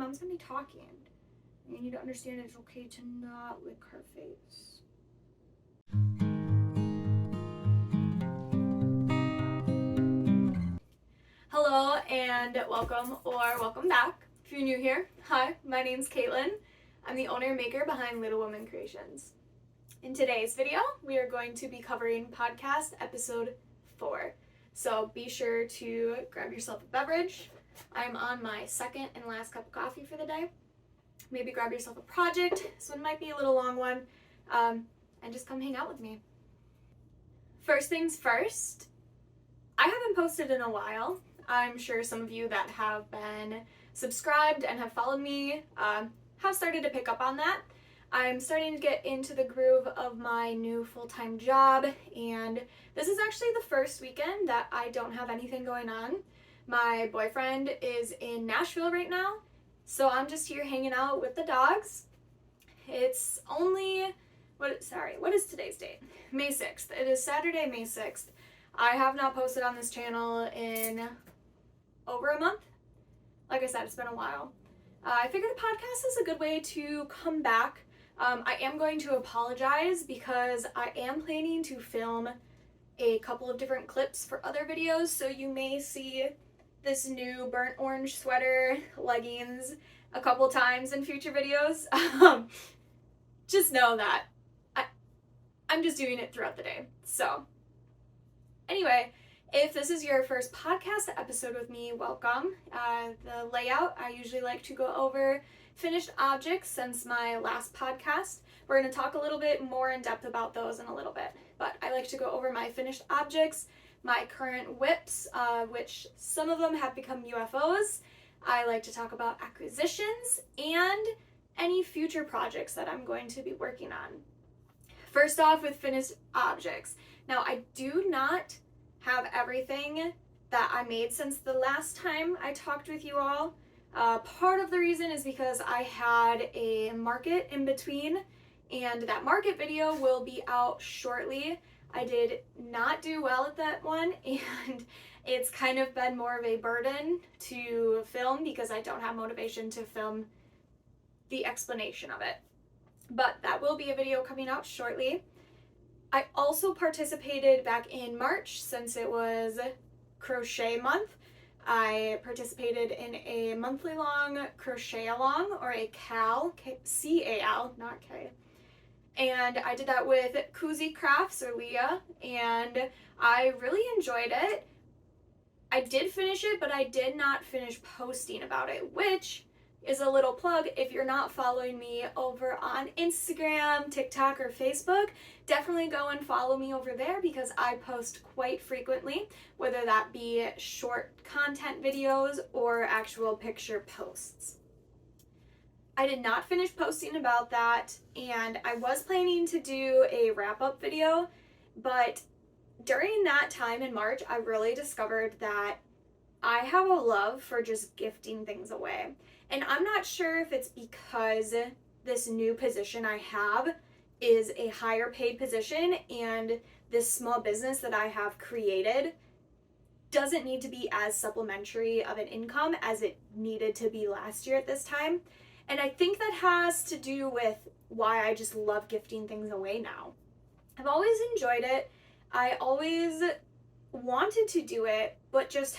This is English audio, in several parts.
Mom's gonna be talking. You need to understand it's okay to not lick her face. Hello and welcome back. If you're new here, hi, my name's Caitlin. I'm the owner and maker behind Little Women Creations. In today's video, we are going to be covering podcast episode 4. So be sure to grab yourself a beverage. I'm on my second and last cup of coffee for the day. Maybe grab yourself a project. This one might be a little long one. And just come hang out with me. First things first, I haven't posted in a while. I'm sure some of you that have been subscribed and have followed me have started to pick up on that. I'm starting to get into the groove of my new full-time job, and this is actually the first weekend that I don't have anything going on. My boyfriend is in Nashville right now, so I'm just here hanging out with the dogs. It's only, what is today's date? May 6th. It is Saturday, May 6th. I have not posted on this channel in over a month. Like I said, it's been a while. I figured the podcast is a good way to come back. I am going to apologize because I am planning to film a couple of different clips for other videos, so you may see this new burnt orange sweater, leggings, a couple times in future videos. Just know that I'm just doing it throughout the day. So anyway, if this is your first podcast episode with me, welcome. The layout, I usually like to go over finished objects since my last podcast. We're going to talk a little bit more in depth about those in a little bit. But I like to go over my finished objects, my current WIPs, which some of them have become UFOs. I like to talk about acquisitions and any future projects that I'm going to be working on. First off with finished objects. Now I do not have everything that I made since the last time I talked with you all. Part of the reason is because I had a market in between, and that market video will be out shortly. I did not do well at that one, and it's kind of been more of a burden to film because I don't have motivation to film the explanation of it. But that will be a video coming out shortly. I also participated back in March, since it was crochet month. I participated in a monthly long crochet along, or a CAL, C-A-L, not K. And I did that with Koozie Crafts, or Leah, and I really enjoyed it. I did finish it, but I did not finish posting about it, which is a little plug. If you're not following me over on Instagram, TikTok, or Facebook, definitely go and follow me over there because I post quite frequently, whether that be short content videos or actual picture posts. I did not finish posting about that, and I was planning to do a wrap-up video, but during that time in March, I really discovered that I have a love for just gifting things away. And I'm not sure if it's because this new position I have is a higher paid position, and this small business that I have created doesn't need to be as supplementary of an income as it needed to be last year at this time. And I think that has to do with why I just love gifting things away now. I've always enjoyed it. I always wanted to do it, but just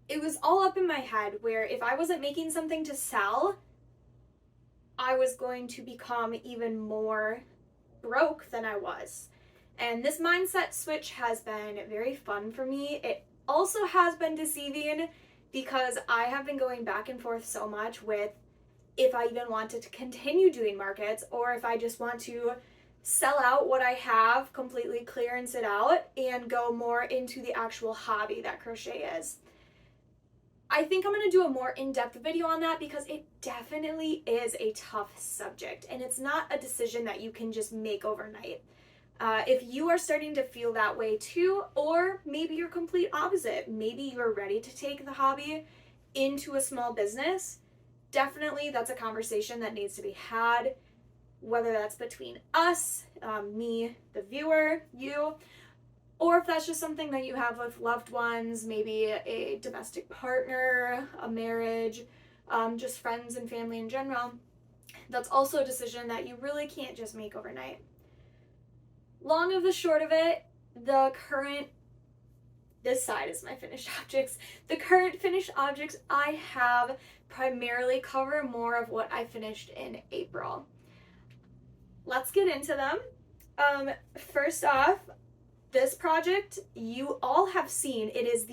it was all up in my head where if I wasn't making something to sell, I was going to become even more broke than I was. And this mindset switch has been very fun for me. It also has been deceiving because I have been going back and forth so much with if I even wanted to continue doing markets or if I just want to sell out what I have, completely clearance it out, and go more into the actual hobby that crochet is. I think I'm going to do a more in-depth video on that because it definitely is a tough subject, and it's not a decision that you can just make overnight. If you are starting to feel that way too, or maybe you're complete opposite, maybe you're ready to take the hobby into a small business, definitely that's a conversation that needs to be had, whether that's between us, me, the viewer, you, Or if that's just something that you have with loved ones, maybe a domestic partner, a marriage, just friends and family in general, that's also a decision that you really can't just make overnight. Long of the short of it, this side is my finished objects. The current finished objects I have primarily cover more of what I finished in April. Let's get into them. First off, this project you all have seen. It is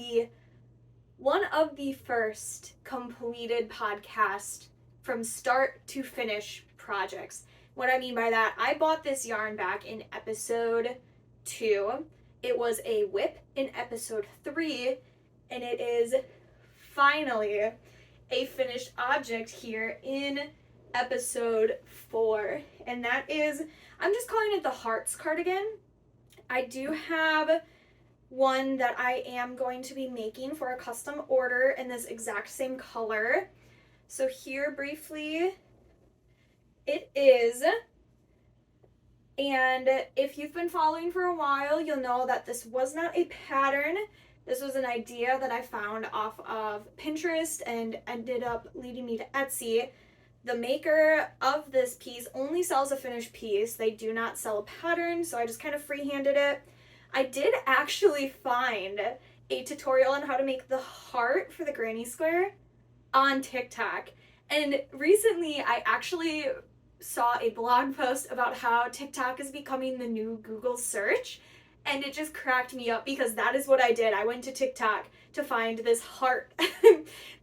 one of the first completed podcast from start to finish projects. What I mean by that, I bought this yarn back in episode 2. It was a WIP in episode 3, and it is finally a finished object here in episode 4. And that is, I'm just calling it the Hearts cardigan. I do have one that I am going to be making for a custom order in this exact same color. So here briefly it is. And if you've been following for a while, you'll know that this was not a pattern. This was an idea that I found off of Pinterest and ended up leading me to Etsy. The maker of this piece only sells a finished piece. They do not sell a pattern, so I just kind of freehanded it. I did actually find a tutorial on how to make the heart for the granny square on TikTok. And recently I actually saw a blog post about how TikTok is becoming the new Google search, and it just cracked me up because that is what I did. I went to TikTok to find this heart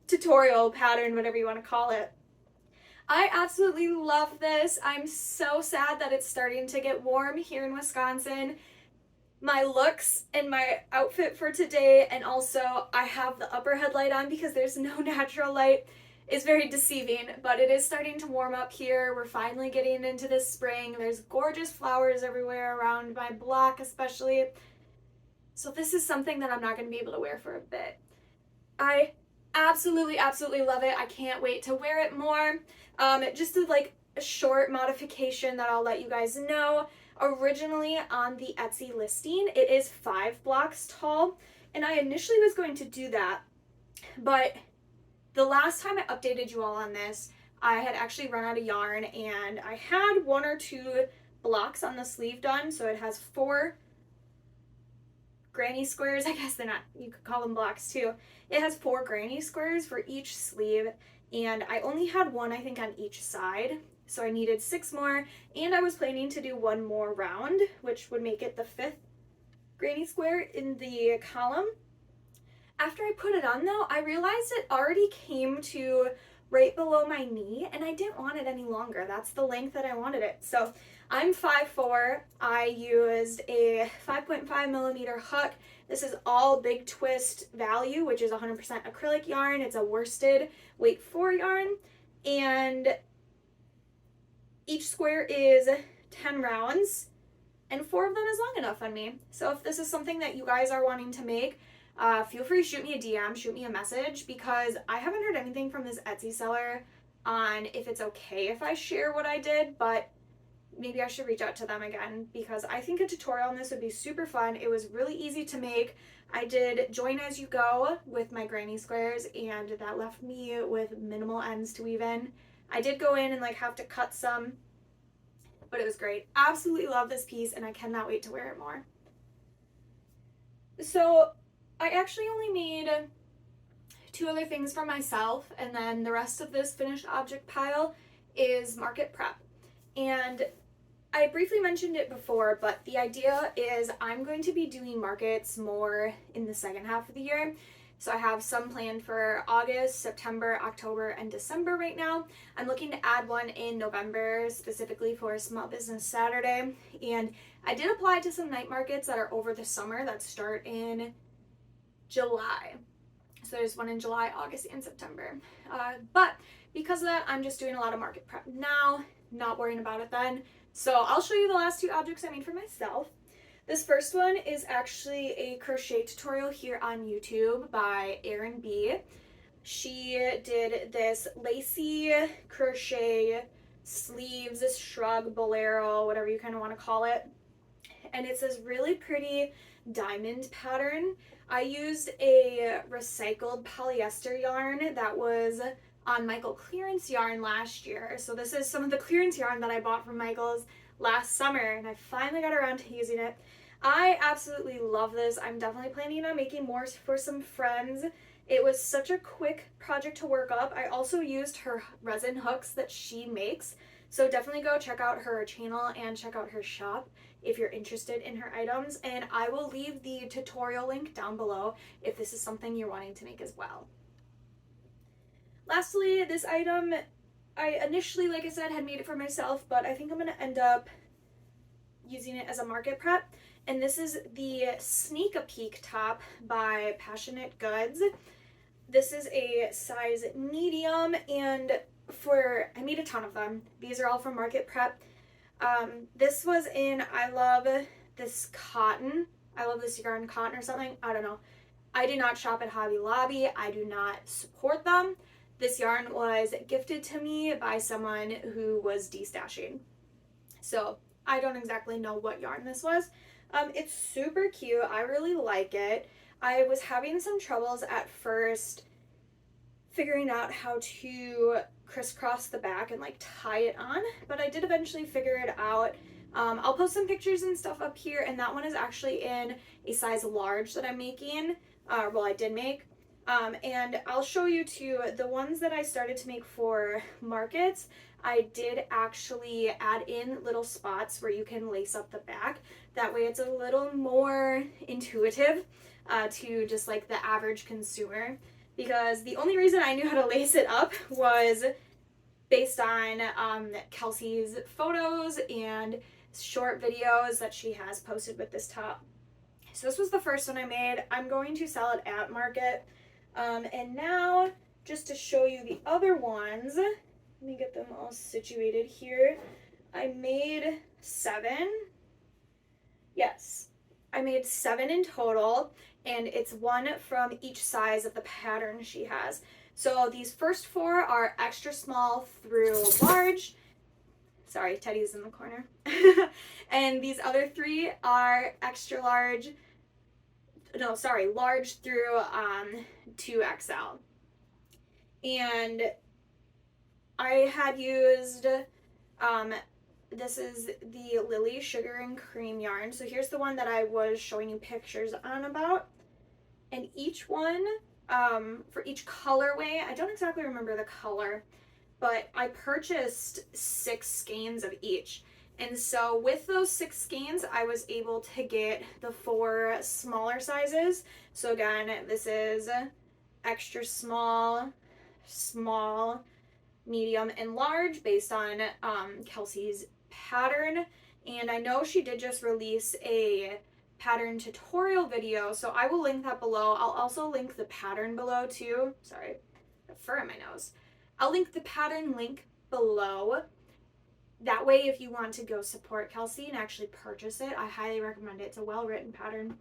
tutorial, pattern, whatever you want to call it. I absolutely love this. I'm so sad that it's starting to get warm here in Wisconsin. My looks and my outfit for today, and also I have the upper headlight on because there's no natural light, is very deceiving, but it is starting to warm up here. We're finally getting into this spring. There's gorgeous flowers everywhere around my block especially. So this is something that I'm not going to be able to wear for a bit. I absolutely love it. I can't wait to wear it more. Just like a short modification that I'll let you guys know. Originally on the Etsy listing, it is 5 blocks tall, and I initially was going to do that, but the last time I updated you all on this, I had actually run out of yarn, and I had 1 or 2 blocks on the sleeve done, so it has 4 granny squares. I guess they're not, you could call them blocks too. It has 4 granny squares for each sleeve, and I only had 1, I think, on each side, so I needed 6 more, and I was planning to do 1 more round, which would make it the 5th granny square in the column. After I put it on though, I realized it already came to right below my knee, and I didn't want it any longer. That's the length that I wanted it. So I'm 5'4". I used a 5.5 millimeter hook. This is all Big Twist value, which is 100% acrylic yarn. It's a worsted weight 4 yarn, and each square is 10 rounds, and 4 of them is long enough on me. So if this is something that you guys are wanting to make, feel free to shoot me a DM, shoot me a message, because I haven't heard anything from this Etsy seller on if it's okay if I share what I did, but maybe I should reach out to them again, because I think a tutorial on this would be super fun. It was really easy to make. I did join as you go with my granny squares, and that left me with minimal ends to weave in. I did go in and have to cut some, but it was great. Absolutely love this piece, and I cannot wait to wear it more. So I actually only made 2 other things for myself, and then the rest of this finished object pile is market prep. And I briefly mentioned it before, but the idea is I'm going to be doing markets more in the second half of the year. So I have some planned for August, September, October, and December right now. I'm looking to add one in November, specifically for Small Business Saturday. And I did apply to some night markets that are over the summer that start in July. So there's one in July, August, and September. But because of that, I'm just doing a lot of market prep now, not worrying about it then. So I'll show you the last 2 objects I made for myself. This first one is actually a crochet tutorial here on YouTube by Erin B. She did this lacy crochet sleeves, shrug, bolero, whatever you kind of want to call it. And it's this really pretty diamond pattern. I used a recycled polyester yarn that was on Michael clearance yarn last year. So this is some of the clearance yarn that I bought from Michael's last summer, and I finally got around to using it. I absolutely love this. I'm definitely planning on making more for some friends. It was such a quick project to work up. I also used her resin hooks that she makes. So definitely go check out her channel and check out her shop if you're interested in her items. And I will leave the tutorial link down below if this is something you're wanting to make as well. Lastly, this item, I initially, like I said, had made it for myself, but I think I'm going to end up using it as a market prep. And this is the Sneak a Peek top by Passionate Goods. This is a size medium, and I made a ton of them. These are all from market prep. This was in I love this yarn cotton or something. I don't know. I did not shop at Hobby Lobby. I do not support them. This yarn was gifted to me by someone who was destashing. So I don't exactly know what yarn this was. It's super cute. I really like it. I was having some troubles at first figuring out how to crisscross the back and like tie it on, but I did eventually figure it out. I'll post some pictures and stuff up here, and that one is actually in a size large that I'm making, I did make. And I'll show you too, the ones that I started to make for markets, I did actually add in little spots where you can lace up the back. That way it's a little more intuitive to just like the average consumer, because the only reason I knew how to lace it up was based on Kelsie's photos and short videos that she has posted with this top. So this was the first one I made. I'm going to sell it at market. And now, just to show you the other ones, let me get them all situated here. I made 7. Yes, I made 7 in total, and it's one from each size of the pattern she has. So these first 4 are extra small through large. Sorry, Teddy's in the corner. And these other 3 are extra large. No, sorry, large through 2XL. And I had used, this is the Lily Sugar and Cream yarn. So here's the one that I was showing you pictures on about. And each one, for each colorway, I don't exactly remember the color, but I purchased 6 skeins of each. And so with those 6 skeins, I was able to get the 4 smaller sizes. So again, this is extra small, small, medium, and large based on Kelsie's pattern. And I know she did just release a pattern tutorial video, so I will link that below. I'll also link the pattern below too. Sorry, the fur in my nose. I'll link the pattern link below. That way, if you want to go support Kelsie and actually purchase it, I highly recommend it. It's a well-written pattern.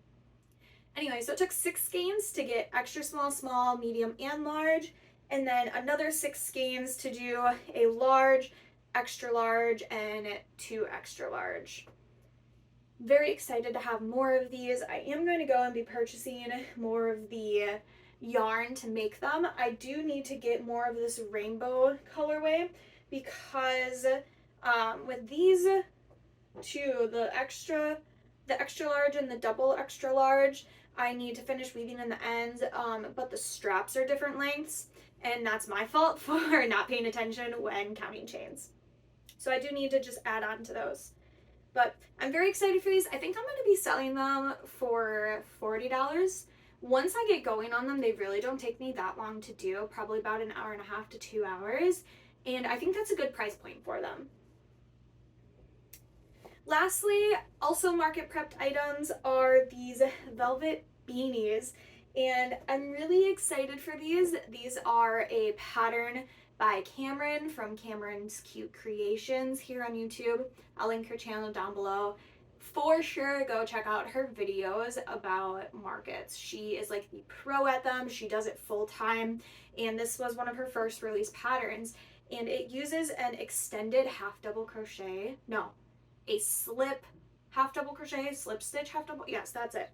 Anyway, so it took 6 skeins to get extra small, small, medium, and large, and then another 6 skeins to do a large, extra large, and 2 extra large. Very excited to have more of these. I am going to go and be purchasing more of the yarn to make them. I do need to get more of this rainbow colorway because with these 2, the extra large and the double extra large, I need to finish weaving in the ends, but the straps are different lengths, and that's my fault for not paying attention when counting chains. So I do need to just add on to those. But I'm very excited for these. I think I'm going to be selling them for $40. Once I get going on them, they really don't take me that long to do, probably about 1.5 hours to 2 hours, and I think that's a good price point for them. Lastly, also market prepped items are these velvet beanies, and I'm really excited for these. These are a pattern by Camryn from Camryn's Cute Creations here on YouTube. I'll link her channel down below. For sure, go check out her videos about markets. She is like the pro at them. She does it full time, and this was one of her first release patterns, and it uses an extended half double crochet. No, a slip half double crochet, slip stitch, half double, yes, that's it.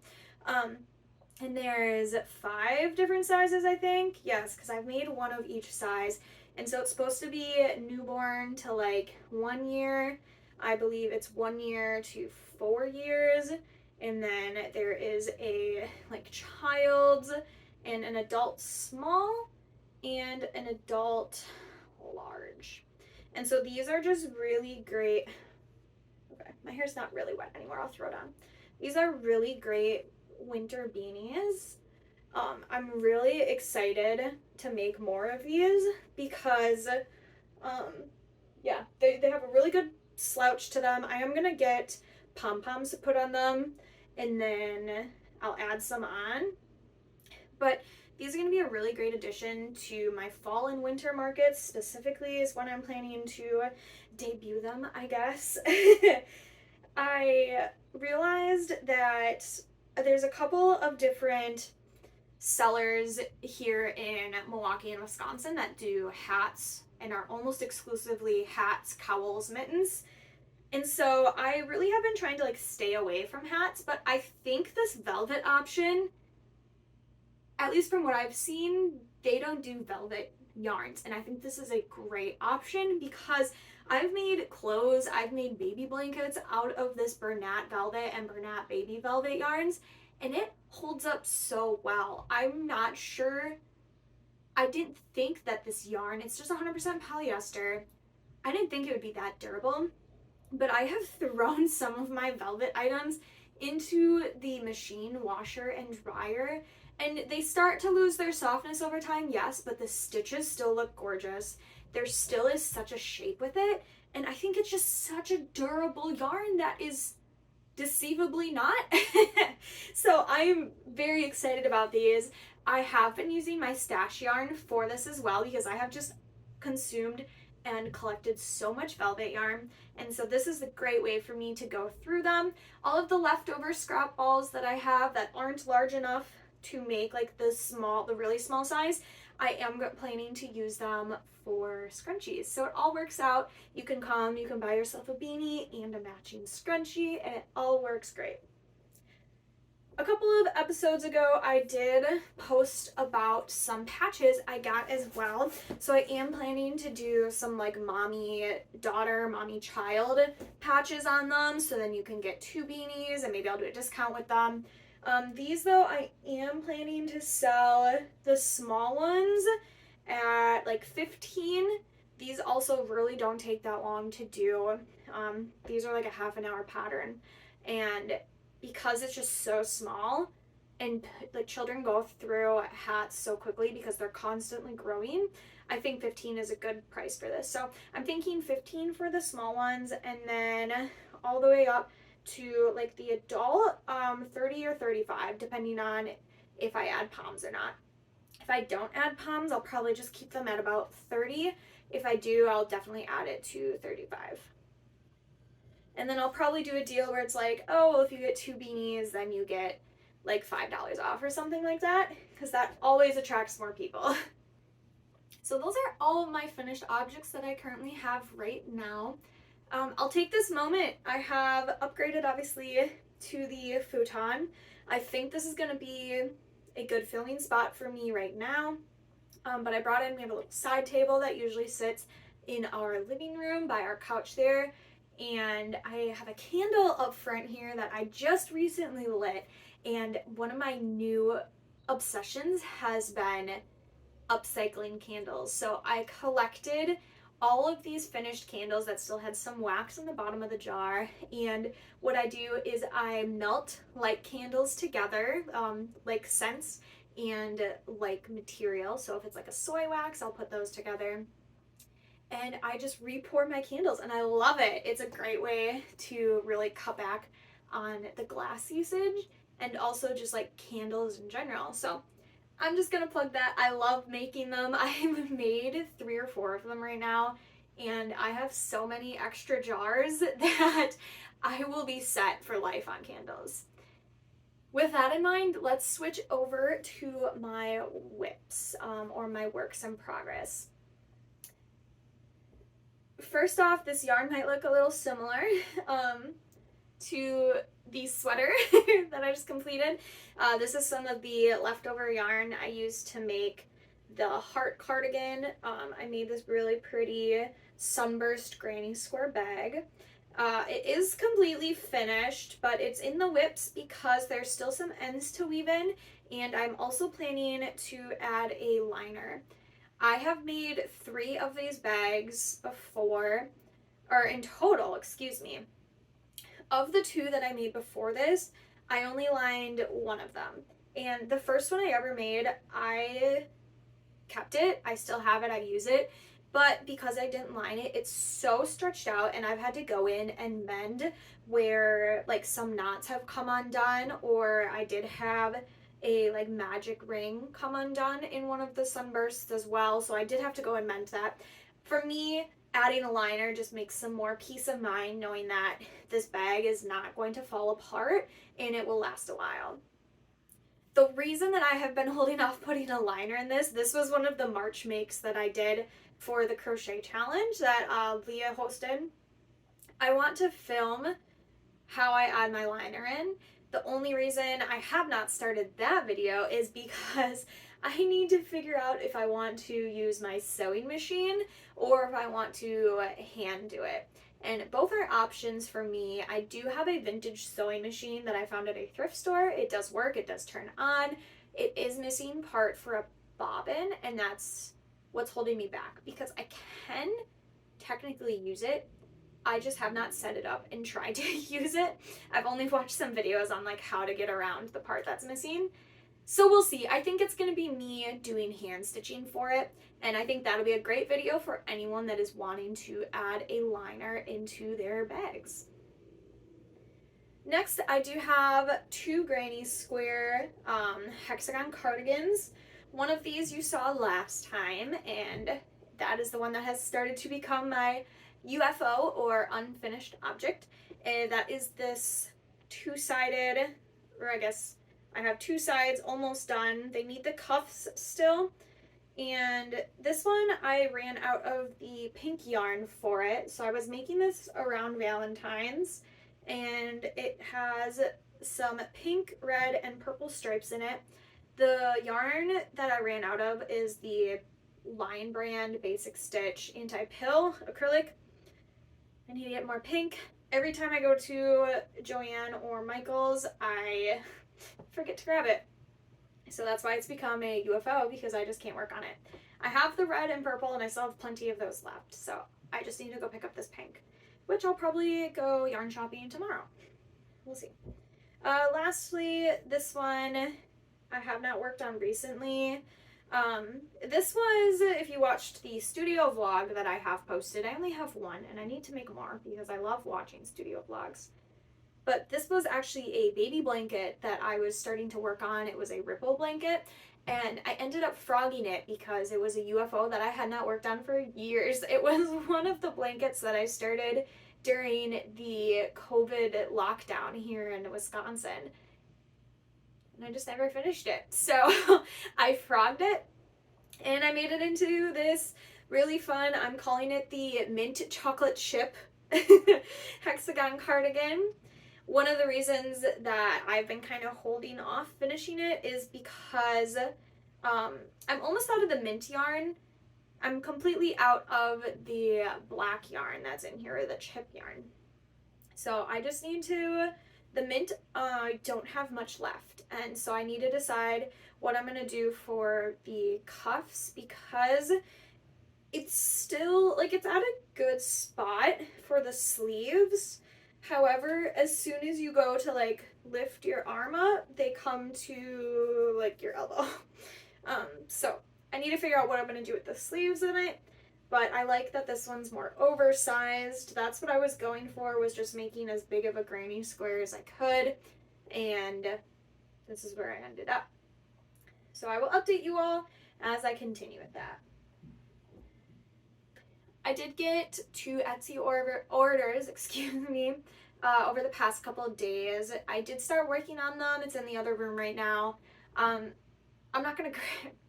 And there's 5 different sizes, I think. Yes, because I've made one of each size. And so it's supposed to be newborn to like 1 year. I believe it's 1 year to 4 years. And then there is a like child's and an adult small and an adult large. And so these are just really great. Okay, my hair's not really wet anymore. I'll throw it on. These are really great winter beanies. I'm really excited to make more of these because, yeah, they have a really good slouch to them. I am going to get pom-poms to put on them, and then I'll add some on. But these are going to be a really great addition to my fall and winter markets, specifically is when I'm planning to debut them, I guess. I realized that there's a couple of different sellers here in Milwaukee and Wisconsin that do hats and are almost exclusively hats, cowls, mittens. And so I really have been trying to like stay away from hats, but I think this velvet option, at least from what I've seen, they don't do velvet yarns. And I think this is a great option because I've made clothes, I've made baby blankets out of this Bernat velvet and Bernat baby velvet yarns, and it holds up so well. I'm not sure, I didn't think that this yarn, it's just 100% polyester, I didn't think it would be that durable, but I have thrown some of my velvet items into the machine washer and dryer, and they start to lose their softness over time, yes, but the stitches still look gorgeous. There still is such a shape with it, and I think it's just such a durable yarn that is deceivably not. So I'm very excited about these. I have been using my stash yarn for this as well because I have just consumed and collected so much velvet yarn, and so this is a great way for me to go through them. All of the leftover scrap balls that I have that aren't large enough to make like the really small size, I am planning to use them for scrunchies. So it all works out. You can buy yourself a beanie and a matching scrunchie, and it all works great. A couple of episodes ago, I did post about some patches I got as well. So I am planning to do some like mommy-daughter, mommy-child patches on them. So then you can get 2 beanies and maybe I'll do a discount with them. These though, I am planning to sell the small ones at like $15. These also really don't take that long to do. These are like a half an hour pattern, and because it's just so small and like children go through hats so quickly because they're constantly growing, I think 15 is a good price for this. So I'm thinking 15 for the small ones, and then all the way up to like the adult, 30 or 35 depending on if I add poms or not. If I don't add poms, I'll probably just keep them at about 30. If I do, I'll definitely add it to 35. And then I'll probably do a deal where it's like, oh, well, if you get 2 beanies, then you get like $5 off or something like that, because that always attracts more people. So those are all of my finished objects that I currently have right now. I'll take this moment. I have upgraded, obviously, to the futon. I think this is going to be a good filming spot for me right now. But I brought in, we have a little side table that usually sits in our living room by our couch there. And I have a candle up front here that I just recently lit. And one of my new obsessions has been upcycling candles. So I collected all of these finished candles that still had some wax in the bottom of the jar, and what I do is I melt like candles together, like scents and like material. So if it's like a soy wax, I'll put those together, and I just re-pour my candles, and I love it. It's a great way to really cut back on the glass usage and also just like candles in general. So I'm just gonna plug that. I love making them. I've made 3 or 4 of them right now, and I have so many extra jars that I will be set for life on candles. With that in mind, let's switch over to my WIPs, or my works in progress. First off, this yarn might look a little similar. to the sweater that I just completed. This is some of the leftover yarn I used to make the heart cardigan. I made this really pretty sunburst granny square bag. It is completely finished, but it's in the WIPs because there's still some ends to weave in, and I'm also planning to add a liner. I have made 3 of these bags before, or in total, excuse me. Of the 2 that I made before this, I only lined 1 of them. And the first one I ever made, I kept it. I still have it. I use it. But because I didn't line it, it's so stretched out, and I've had to go in and mend where like some knots have come undone, or I did have a like magic ring come undone in one of the sunbursts as well. So I did have to go and mend that. For me, adding a liner just makes some more peace of mind knowing that this bag is not going to fall apart and it will last a while. The reason that I have been holding off putting a liner in this was one of the March makes that I did for the crochet challenge that Leah hosted. I want to film how I add my liner in. The only reason I have not started that video is because I need to figure out if I want to use my sewing machine or if I want to hand do it. And both are options for me. I do have a vintage sewing machine that I found at a thrift store. It does work, it does turn on. It is missing part for a bobbin, and that's what's holding me back because I can technically use it. I just have not set it up and tried to use it. I've only watched some videos on like how to get around the part that's missing. So we'll see. I think it's going to be me doing hand stitching for it, and I think that'll be a great video for anyone that is wanting to add a liner into their bags. Next, I do have 2 granny square hexagon cardigans. One of these you saw last time, and that is the one that has started to become my UFO, or unfinished object. And that is this 2-sided, or I guess I have 2 sides almost done. They need the cuffs still. And this one I ran out of the pink yarn for it. So I was making this around Valentine's, and it has some pink, red, and purple stripes in it. The yarn that I ran out of is the Lion Brand Basic Stitch Anti-Pill acrylic. I need to get more pink. Every time I go to Joann or Michael's, I forget to grab it. So that's why it's become a UFO, because I just can't work on it. I have the red and purple, and I still have plenty of those left. So I just need to go pick up this pink, which I'll probably go yarn shopping tomorrow. We'll see. Lastly, this one I have not worked on recently. This was, if you watched the studio vlog that I have posted, I only have one, and I need to make more because I love watching studio vlogs. But this was actually a baby blanket that I was starting to work on. It was a ripple blanket, and I ended up frogging it because it was a UFO that I had not worked on for years. It was one of the blankets that I started during the COVID lockdown here in Wisconsin. And I just never finished it. So I frogged it, and I made it into this really fun, I'm calling it the Mint Chocolate Chip hexagon cardigan. One of the reasons that I've been kind of holding off finishing it is because I'm almost out of the mint yarn. I'm completely out of the black yarn that's in here, or the chip yarn. So I just need to, the mint, I don't have much left. And so I need to decide what I'm going to do for the cuffs, because it's still, like, it's at a good spot for the sleeves. However, as soon as you go to like lift your arm up, they come to like your elbow. So I need to figure out what I'm going to do with the sleeves in it. But I like that this one's more oversized. That's what I was going for, was just making as big of a granny square as I could. And this is where I ended up. So I will update you all as I continue with that. I did get 2 Etsy orders, excuse me, over the past couple of days. I did start working on them. It's in the other room right now. I'm not going to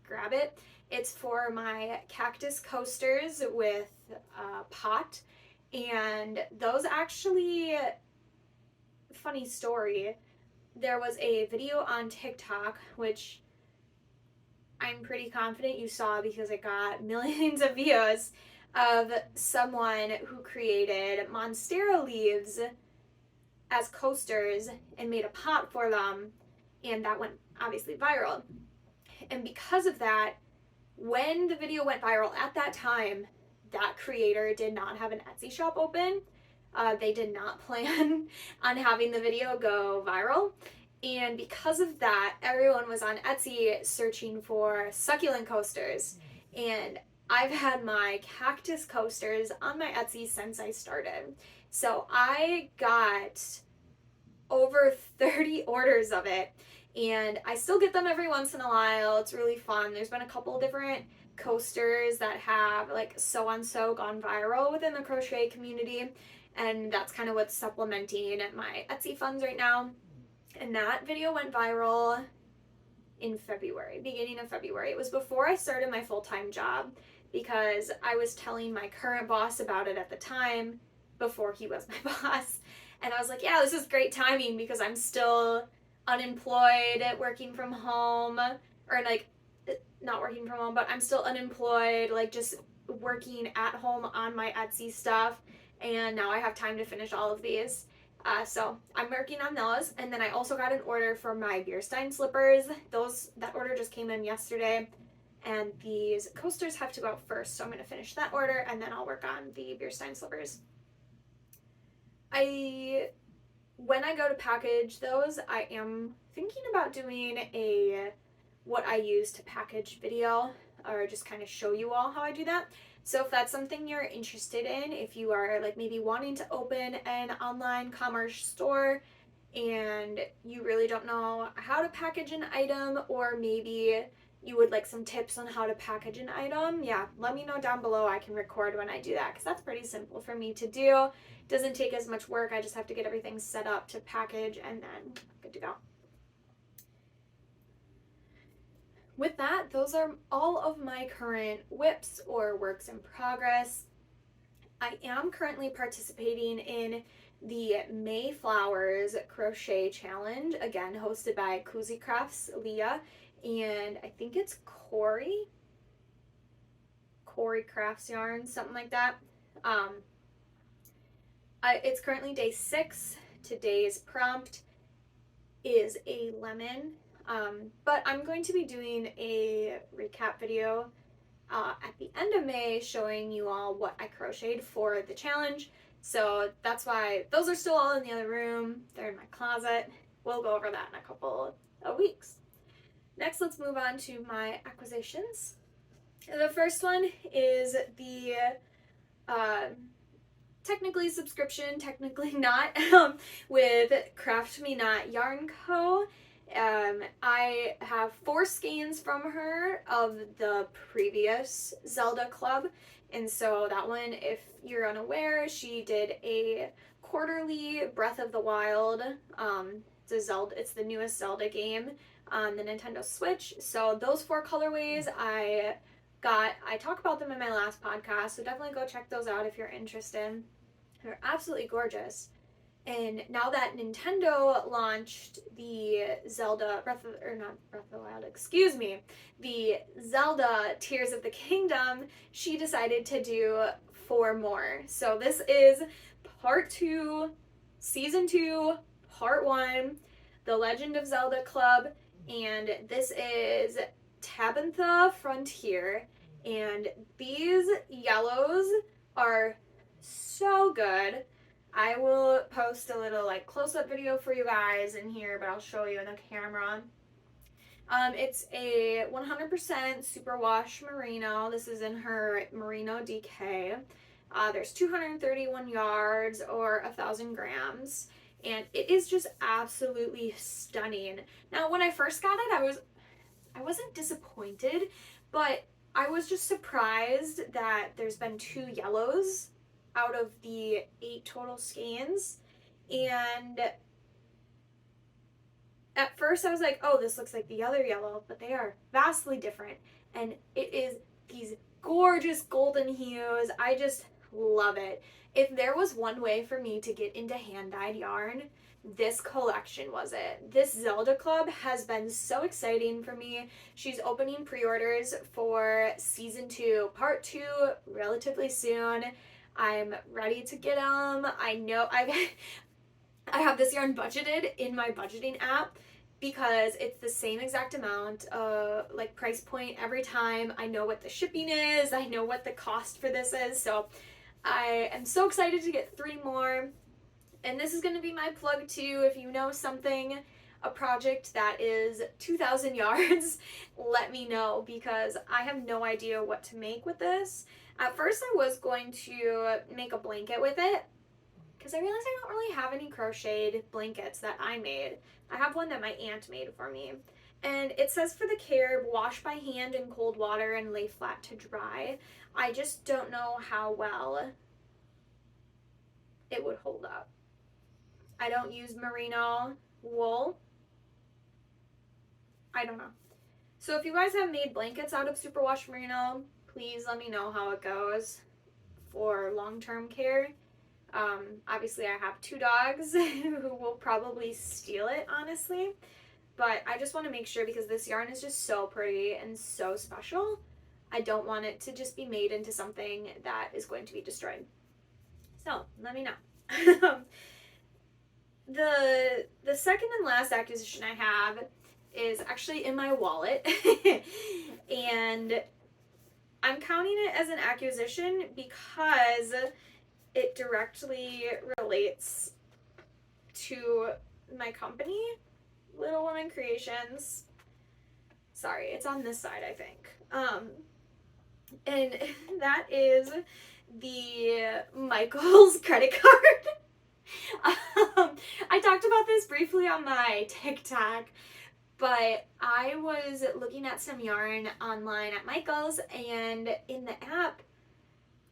grab it. It's for my cactus coasters with pot, and those actually funny story. There was a video on TikTok, which I'm pretty confident you saw because it got millions of views, of someone who created monstera leaves as coasters and made a pot for them, and that went obviously viral. And because of that, when the video went viral at that time, that creator did not have an Etsy shop open. They did not plan on having the video go viral. And because of that, everyone was on Etsy searching for succulent coasters. And I've had my cactus coasters on my Etsy since I started. So I got over 30 orders of it. And I still get them every once in a while. It's really fun. There's been a couple different coasters that have like so-and-so gone viral within the crochet community. And that's kind of what's supplementing my Etsy funds right now. And that video went viral in February, beginning of February. It was before I started my full-time job because I was telling my current boss about it at the time before he was my boss. And I was like, yeah, this is great timing because I'm still unemployed, working from home, or like not working from home, but I'm still unemployed, like just working at home on my Etsy stuff. And now I have time to finish all of these. So I'm working on those. And then I also got an order for my beer stein slippers. That order just came in yesterday. And these coasters have to go out first. So I'm going to finish that order and then I'll work on the beer stein slippers. When I go to package those, I am thinking about doing a what I use to package video, or just kind of show you all how I do that. So if that's something you're interested in, if you are like maybe wanting to open an online commerce store and you really don't know how to package an item, or maybe you would like some tips on how to package an item, yeah, let me know down below. I can record when I do that because that's pretty simple for me to do. It doesn't take as much work. I just have to get everything set up to package and then good to go. With that, those are all of my current WIPs or works in progress. I am currently participating in the Mayflowers Crochet Challenge, again hosted by Cozy Crafts Leah, and I think it's Corey Crafts Yarn, something like that. It's currently day 6. Today's prompt is a lemon. But I'm going to be doing a recap video at the end of May showing you all what I crocheted for the challenge. So that's why those are still all in the other room. They're in my closet. We'll go over that in a couple of weeks. Next, let's move on to my acquisitions. The first one is the technically subscription, technically not, with Craft Me Not Yarn Co. I have 4 skeins from her of the previous Zelda Club, and so that one, if you're unaware, she did a quarterly Breath of the Wild. It's the newest Zelda game on the Nintendo Switch. So those 4 colorways I talk about them in my last podcast, so definitely go check those out if you're interested. They're absolutely gorgeous. And now that Nintendo launched the Zelda the Zelda Tears of the Kingdom, she decided to do 4 more. So this is part 2, season 2, part 1, The Legend of Zelda Club, and this is Tabitha Frontier, and these yellows are so good. I will post a little like close-up video for you guys in here, but I'll show you in the camera. It's a 100% superwash merino. This is in her merino DK. There's 231 yards or 1,000 grams, and it is just absolutely stunning. Now, when I first got it, I wasn't disappointed, but I was just surprised that there's been 2 yellows out of the 8 total skeins. And at first I was like, oh, this looks like the other yellow, but they are vastly different. And it is these gorgeous golden hues. I just love it. If there was one way for me to get into hand-dyed yarn, this collection was it. This Zelda Club has been so exciting for me. She's opening pre-orders for season 2, part 2, relatively soon. I'm ready to get them. I know I have this yarn budgeted in my budgeting app because it's the same exact amount, like price point every time. I know what the shipping is. I know what the cost for this is. So I am so excited to get 3 more. And this is going to be my plug too. If you know something, a project that is 2,000 yards, let me know because I have no idea what to make with this. At first I was going to make a blanket with it because I realized I don't really have any crocheted blankets that I made. I have one that my aunt made for me. And it says for the care, wash by hand in cold water and lay flat to dry. I just don't know how well it would hold up. I don't use merino wool. I don't know. So if you guys have made blankets out of superwash merino, please let me know how it goes for long-term care. Obviously I have 2 dogs who will probably steal it, honestly. But I just want to make sure because this yarn is just so pretty and so special. I don't want it to just be made into something that is going to be destroyed. So let me know. The second and last acquisition I have is actually in my wallet. And I'm counting it as an acquisition because it directly relates to my company, Little Women Creations. Sorry, it's on this side, I think. And that is the Michaels credit card. I talked about this briefly on my TikTok, but I was looking at some yarn online at Michaels, and in the app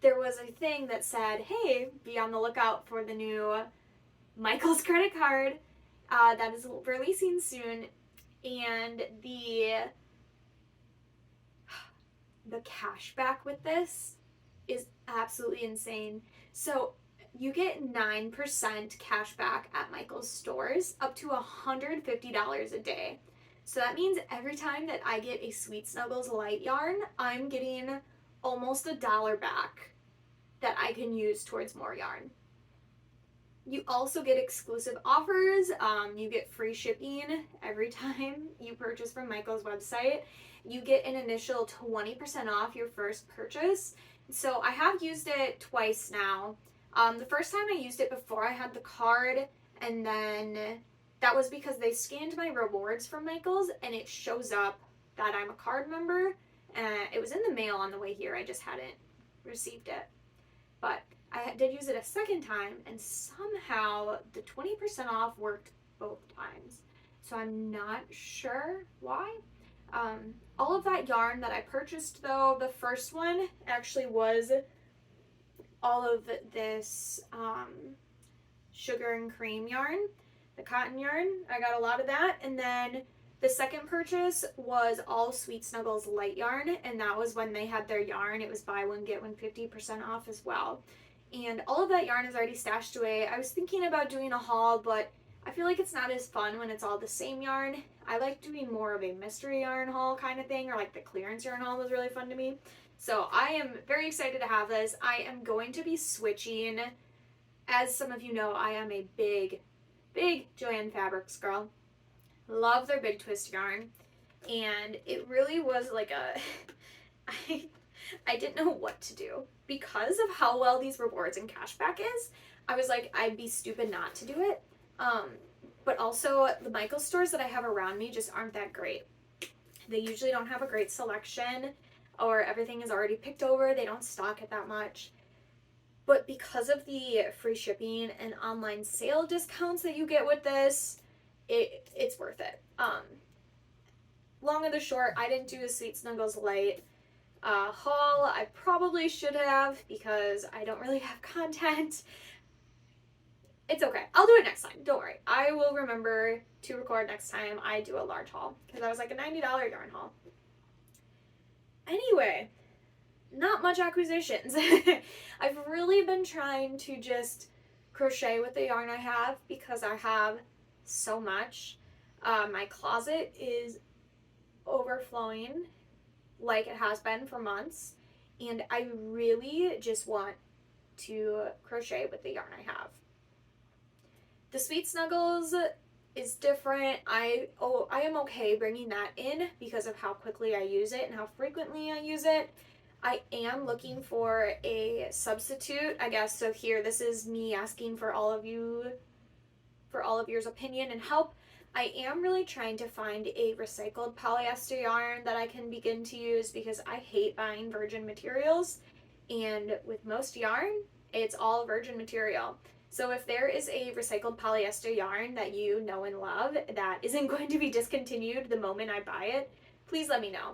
there was a thing that said, hey, be on the lookout for the new Michaels credit card that is releasing soon. And the cashback with this is absolutely insane. So you get 9% cash back at Michael's stores, up to $150 a day. So that means every time that I get a Sweet Snuggles light yarn, I'm getting almost $1 back that I can use towards more yarn. You also get exclusive offers. You get free shipping every time you purchase from Michael's website. You get an initial 20% off your first purchase. So I have used it twice now. The first time I used it before I had the card, and then that was because they scanned my rewards from Michael's and it shows up that I'm a card member. It was in the mail on the way here, I just hadn't received it. But I did use it a second time, and somehow the 20% off worked both times. So I'm not sure why. All of that yarn that I purchased though, the first one actually was all of this sugar and cream yarn, the cotton yarn. I got a lot of that. And then the second purchase was all Sweet Snuggles light yarn, and that was when they had their yarn. It was buy one get one 50% off as well. And all of that yarn is already stashed away. I was thinking about doing a haul, but I feel like it's not as fun when it's all the same yarn. I like doing more of a mystery yarn haul kind of thing, or like the clearance yarn haul was really fun to me. So I am very excited to have this. I am going to be switching. As some of you know, I am a big Joann Fabrics girl. Love their big twist yarn. And it really was like a... I didn't know what to do. Because of how well these rewards and cashback is, I was like, I'd be stupid not to do it. But also, the Michaels stores that I have around me just aren't that great. They usually don't have a great selection, or everything is already picked over. They don't stock it that much. But because of the free shipping and online sale discounts that you get with this, it's worth it. Long and the short, I didn't do the Sweet Snuggles Light haul. I probably should have, because I don't really have content. It's okay. I'll do it next time. Don't worry. I will remember to record next time I do a large haul, because that was like a $90 yarn haul. Anyway, not much acquisitions. I've really been trying to just crochet with the yarn I have because I have so much. My closet is overflowing like it has been for months, and I really just want to crochet with the yarn I have. The Sweet Snuggles is different. I am okay bringing that in because of how quickly I use it and how frequently I use it. I am looking for a substitute, I guess. So here, this is me asking for all of yours opinion and help. I am really trying to find a recycled polyester yarn that I can begin to use because I hate buying virgin materials, and with most yarn, it's all virgin material. So if there is a recycled polyester yarn that you know and love that isn't going to be discontinued the moment I buy it, please let me know.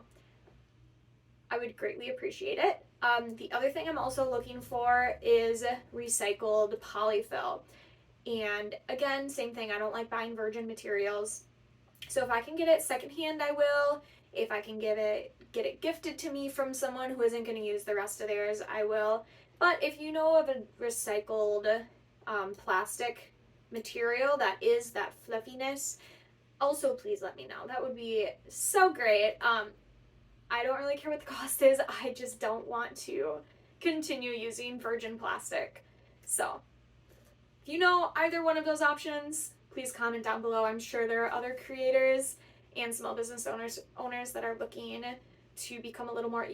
I would greatly appreciate it. The other thing I'm also looking for is recycled polyfill. And again, same thing, I don't like buying virgin materials. So if I can get it secondhand, I will. If I can get it gifted to me from someone who isn't going to use the rest of theirs, I will. But if you know of a recycled plastic material that is that fluffiness, also please let me know. That would be so great. I don't really care what the cost is. I just don't want to continue using virgin plastic. So if you know either one of those options, please comment down below. I'm sure there are other creators and small business owners that are looking to become a little more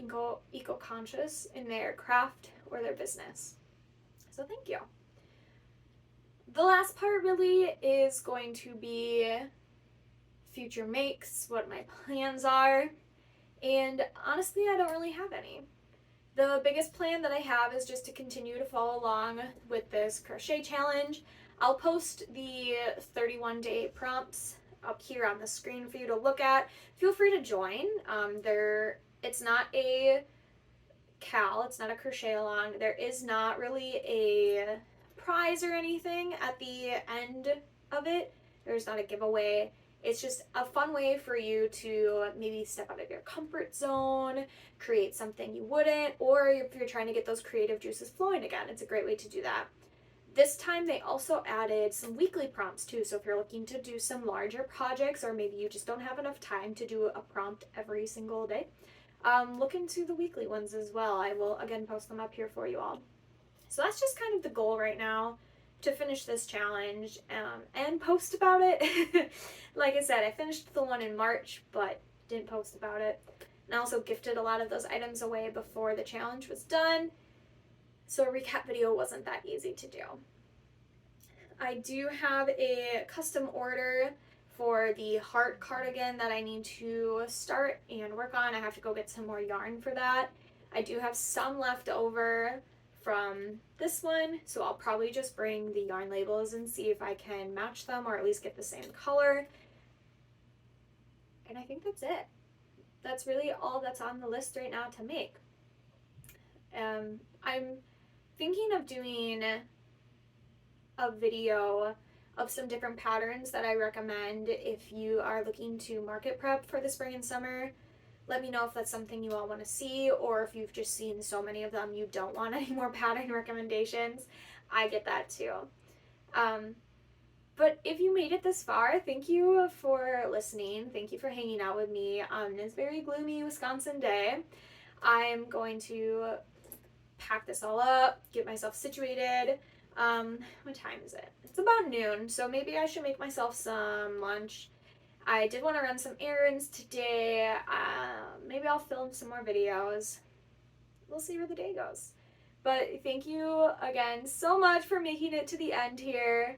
eco-conscious in their craft or their business. So thank you. The last part really is going to be future makes, what my plans are, and honestly, I don't really have any. The biggest plan that I have is just to continue to follow along with this crochet challenge. I'll post the 31-day prompts up here on the screen for you to look at. Feel free to join. It's not a it's not a crochet along. There is not really a prize or anything at the end of it. There's not a giveaway. It's just a fun way for you to maybe step out of your comfort zone, create something you wouldn't, or if you're trying to get those creative juices flowing again, it's a great way to do that. This time they also added some weekly prompts too, so if you're looking to do some larger projects or maybe you just don't have enough time to do a prompt every single day, look into the weekly ones as well. I will again post them up here for you all. So that's just kind of the goal right now, to finish this challenge and post about it. Like I said, I finished the one in March, but didn't post about it. And I also gifted a lot of those items away before the challenge was done, so a recap video wasn't that easy to do. I do have a custom order for the heart cardigan that I need to start and work on. I have to go get some more yarn for that. I do have some left over from this one, so I'll probably just bring the yarn labels and see if I can match them or at least get the same color. And I think that's it. That's really all that's on the list right now to make. I'm thinking of doing a video of some different patterns that I recommend if you are looking to market prep for the spring and summer. Let me know if that's something you all want to see, or if you've just seen so many of them you don't want any more pattern recommendations. I get that too. But if you made it this far, thank you for listening. Thank you for hanging out with me on this very gloomy Wisconsin day. I'm going to pack this all up, get myself situated. What time is it? It's about noon, so maybe I should make myself some lunch. I did want to run some errands today. Maybe I'll film some more videos. We'll see where the day goes. But thank you again so much for making it to the end here.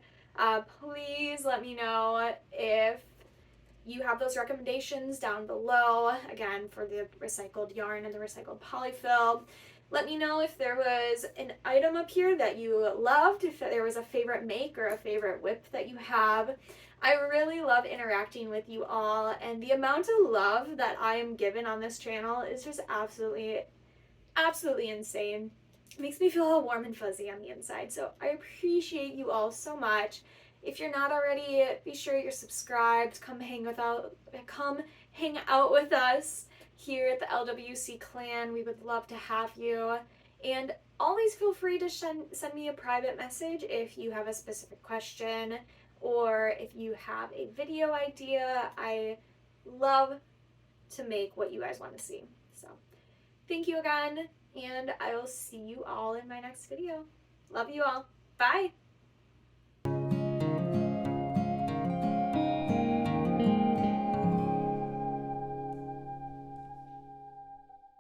Please let me know if you have those recommendations down below, again, for the recycled yarn and the recycled polyfill. Let me know if there was an item up here that you loved, if there was a favorite make or a favorite WIP that you have. I really love interacting with you all, and the amount of love that I am given on this channel is just absolutely insane. It makes me feel all warm and fuzzy on the inside, so I appreciate you all so much. If you're not already, be sure you're subscribed. Come hang out with us here at the LWC clan. We would love to have you. And always feel free to send me a private message if you have a specific question or if you have a video idea. I love to make what you guys want to see. So thank you again, and I will see you all in my next video. Love you all. Bye!